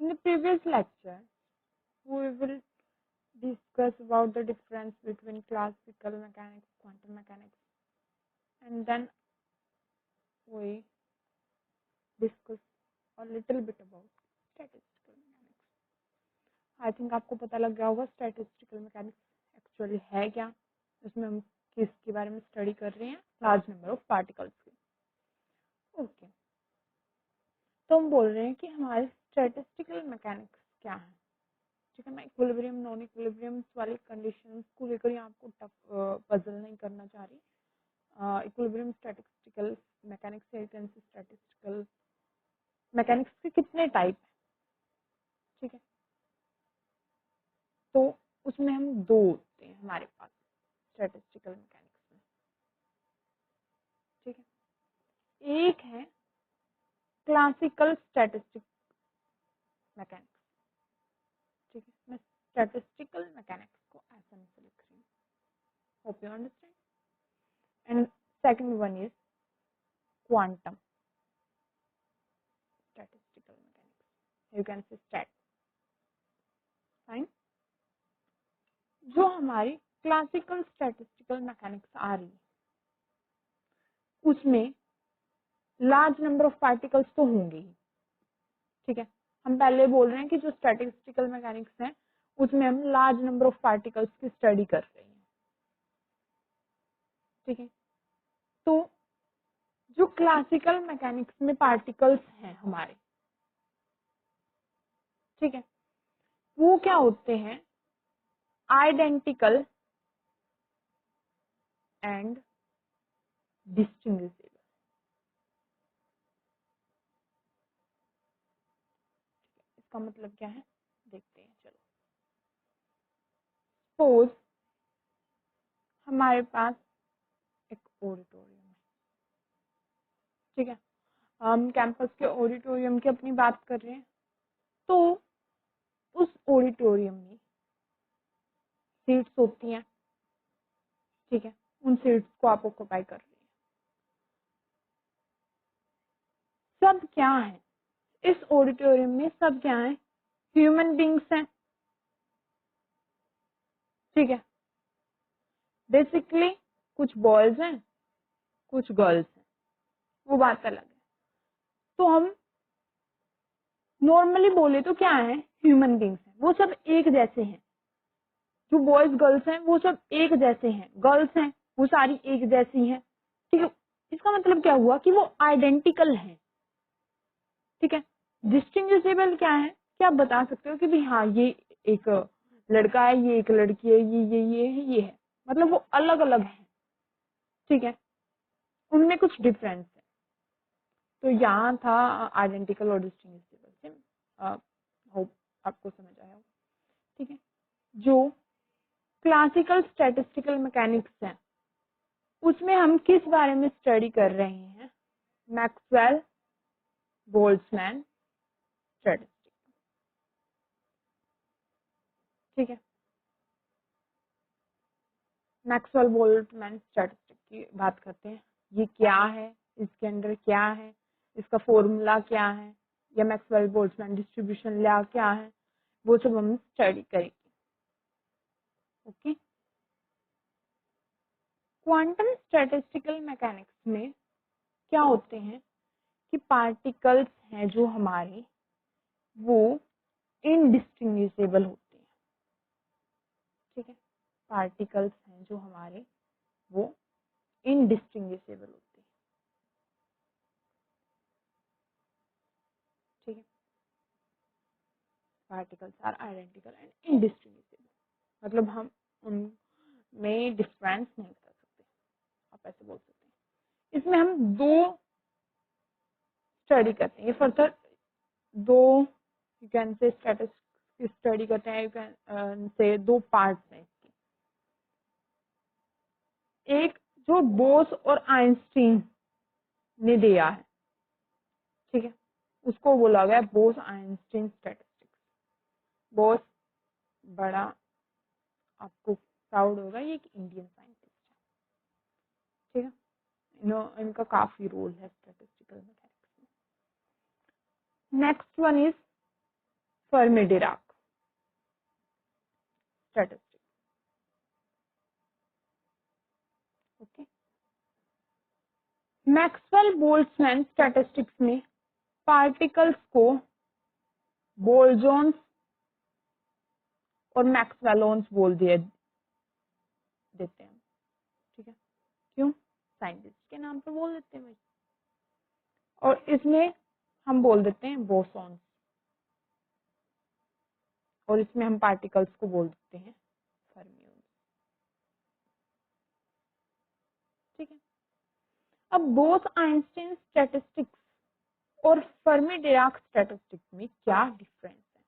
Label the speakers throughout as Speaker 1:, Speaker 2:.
Speaker 1: In the previous lecture, we will discuss about the difference between classical mechanics, quantum mechanics, and then we discuss a little bit about statistical mechanics. I think आपको पता लग गया होगा statistical mechanics actually है क्या, उसमें हम किसके बारे में स्टडी कर रहे हैं, लार्ज नंबर ऑफ पार्टिकल्स की. ओके, तो हम बोल रहे हैं कि हमारे स्टैटिस्टिकल मैकेनिक्स क्या है. ठीक है, मैं इक्विलिब्रियम नॉन इक्विलिब्रियम वाली कंडीशंस को लेकर यहाँ आपको टफ पजल नहीं करना चाह रही. इक्विलिब्रियम स्टैटिस्टिकल मैकेनिक्स से स्टैटिस्टिकल मैकेनिक्स के कितने टाइप है. ठीक है, तो उसमें हम दो होते हैं हमारे पास स्टैटिस्टिकल मैकेनिक्स में. ठीक है, एक है क्लासिकल स्टैटिस्टिक मैकेनिक्स. ठीक है, मैं स्टैटिस्टिकल मैकेनिक्स को ऐसा नहीं लिख रही हूँ. Hope you understand. And second one is quantum statistical mechanics. You can say stat. Fine. जो हमारी क्लासिकल स्टैटिस्टिकल मैकेनिक्स आ रही है उसमें लार्ज नंबर ऑफ पार्टिकल्स तो होंगे ही. ठीक है, हम पहले बोल रहे हैं कि जो स्टैटिस्टिकल मैकेनिक्स है उसमें हम लार्ज नंबर ऑफ पार्टिकल्स की स्टडी कर रहे हैं. ठीक है, तो जो क्लासिकल मैकेनिक्स में पार्टिकल्स हैं हमारे, ठीक है, वो क्या होते हैं, आइडेंटिकल एंड डिस्टिंग्विशेबल. इसका मतलब क्या है देखते हैं. चलो, सपोज हमारे पास एक ऑडिटोरियम है. ठीक है, हम कैंपस के ऑडिटोरियम की अपनी बात कर रहे हैं. तो उस ऑडिटोरियम में सीट्स होती हैं. ठीक है, उन सीट्स को आप ऑक्युपाई कर रहे हैं. सब क्या है इस ऑडिटोरियम में, सब क्या है, ह्यूमन बींग्स हैं. ठीक है, बेसिकली कुछ बॉयज हैं कुछ गर्ल्स हैं, वो बात अलग है. तो हम नॉर्मली बोले तो क्या है, ह्यूमन बींग्स हैं. वो सब एक जैसे हैं. जो बॉयज गर्ल्स हैं वो सब एक जैसे हैं. गर्ल्स हैं वो सारी एक जैसी हैं. ठीक है, इसका मतलब क्या हुआ कि वो आइडेंटिकल हैं. ठीक है, डिस्टिंग्विशेबल क्या है कि आप बता सकते हो कि भाई हाँ ये एक लड़का है, ये एक लड़की है, ये है, ये है. मतलब वो अलग अलग है. ठीक है, उनमें कुछ डिफरेंस है. तो यहाँ था आइडेंटिकल और डिस्टिंग्विशेबल से. होप आपको समझ आया. ठीक है, जो क्लासिकल स्टैटिस्टिकल मैकेनिक्स है उसमें हम किस बारे में स्टडी कर रहे हैं, मैक्सवेल बोल्ट्जमैन स्टैटिस्टिक. ठीक है, मैक्सवेल बोल्ट्जमैन स्टैटिस्टिक की बात करते हैं. ये क्या है, इसके अंदर क्या है, इसका फॉर्मूला क्या है, या मैक्सवेल बोल्ट्जमैन डिस्ट्रीब्यूशन लॉ क्या है, वो सब हम स्टडी करेंगे. ओके, क्वांटम स्टैटिस्टिकल मैकेनिक्स में क्या होते हैं कि पार्टिकल्स हैं जो हमारे वो इनडिस्टिंग्विशेबल होते हैं. ठीक है, पार्टिकल्स हैं जो हमारे वो इनडिस्टिंग्विशेबल होते हैं. ठीक है, particles are identical and indistinguishable. मतलब हम उनमें डिफरेंस नहीं कर सकते, आप ऐसे बोल सकते हैं. इसमें हम दो स्टडी करते हैं. ये फर्दर दो यू कैन से स्टेटस की स्टडी करते हैं. यू कैन से दो पार्ट्स हैं इसके. एक जो बोस और आइंस्टीन ने दिया है. ठीक है, उसको बोला गया बोस आइंस्टीन स्टैटिस्टिक्स. बोस बड़ा आपको प्राउड होगा, ये एक इंडियन साइंटिस्ट है. ठीक है, इनका काफी रोल है स्टैटिस्टिकल मैकेनिक्स में. Next one is Fermi Dirac statistics. Okay, Maxwell Boltzmann statistics में पार्टिकल्स को बोल्जोन्स और मैक्सवेलोन्स बोल दिए देते हैं, ठीक है, क्यों? साइंटिस्ट के नाम पर बोल देते हैं भाई। और इसमें हम बोल देते हैं बोसॉन्स, और इसमें हम पार्टिकल्स को बोल देते हैं फर्मियंस, ठीक है। अब बोस-आइंस्टाइन स्टैटिस्टिक्स और फर्मी डिराक स्टैटिस्टिक्स में क्या डिफरेंस है,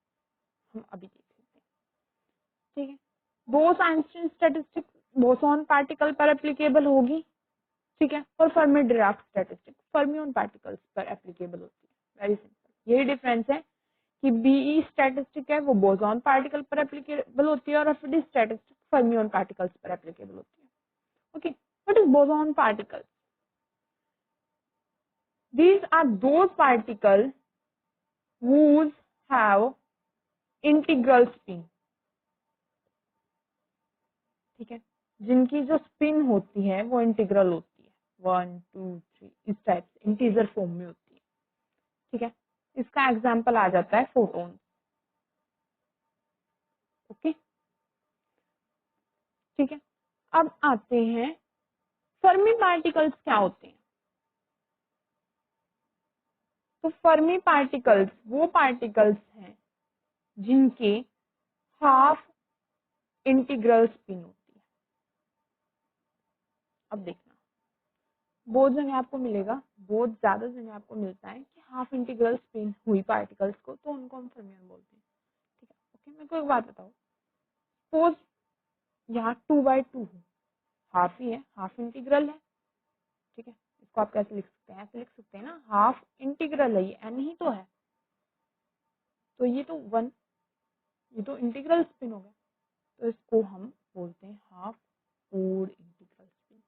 Speaker 1: हम अभी देख लेते हैं, ठीक है। बोस-आइंस्टाइन स्टैटिस्टिक्स बोसॉन पार्टिकल पर एप्लीकेबल होगी, ठीक है, और Fermi Dirac statistics fermion particles पर एप्लीकेबल होती है। वेरी सिंपल, यही डिफरेंस है कि बीई स्टैटिस्टिक है वो बोसॉन पार्टिकल पर एप्लीकेबल होती है और एफडी स्टैटिस्टिक फर्मियन पार्टिकल्स पर एप्लीकेबल होती है। Okay, what is boson particles? These are those particles whose have integral spin, ठीक है, जिनकी जो स्पिन होती है वो इंटीग्रल होती है, 1 2 3 इस टाइप से इंटीजर फॉर्म में होती है, ठीक है। इसका एग्जाम्पल आ जाता है फोटोन। ओके, ठीक है। अब आते हैं फर्मी पार्टिकल्स क्या होते हैं। तो फर्मी पार्टिकल्स वो पार्टिकल्स हैं जिनके हाफ इंटीग्रल स्पिन होती है। अब देखना, बहुत जगह आपको मिलेगा, बहुत ज्यादा जगह आपको मिलता है कि हाफ इंटीग्रल स्पिन हुई पार्टिकल्स को, तो उनको हम फर्मियन बोलते हैं, ठीक है। ओके, मेरे को एक बात बताओ, सपोज यहाँ 2/2 हो, हाफ ही है, हाफ इंटीग्रल है, ठीक है। इसको आप कैसे लिख सकते हैं? ऐसे लिख सकते हैं ना, हाफ इंटीग्रल है, ये एन ही तो है, तो ये तो 1, ये तो इंटीग्रल स्पिन हो गया, तो इसको हम बोलते हैं हाफ ओड इंटीग्रल स्पिन,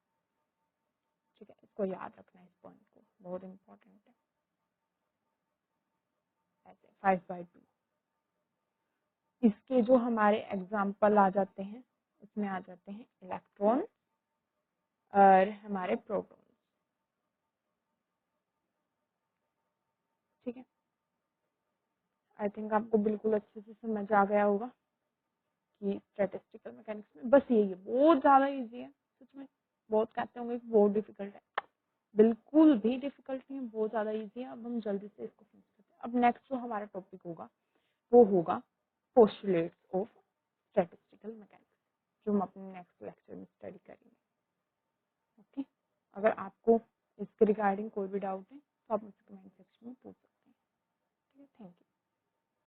Speaker 1: ठीक है। इसको याद रखना है, इस पॉइंट को, बहुत इंपॉर्टेंट है। ऐसे 5/2, इसके जो हमारे एग्जाम्पल आ जाते हैं उसमें आ जाते हैं इलेक्ट्रॉन और हमारे प्रोटॉन, ठीक है। आई थिंक आपको बिल्कुल अच्छे से समझ आ गया होगा कि स्टैटिस्टिकल मैकेनिक्स में बस यही है, बहुत ज्यादा इजी है सच में। बहुत कहते होंगे कि बहुत डिफिकल्ट है, बिल्कुल भी डिफिकल्ट नहीं है, बहुत ज्यादा इजी है। अब हम जल्दी से इसको फिनिश करते हैं। अब नेक्स्ट जो हमारा टॉपिक होगा वो होगा पोस्टुलेट्स ऑफ स्टैटिस्टिकल मैकेनिक्स, जो हम अपने नेक्स्ट लेक्चर में स्टडी करेंगे। ओके, अगर आपको इसके रिगार्डिंग कोई भी डाउट है तो आप मुझसे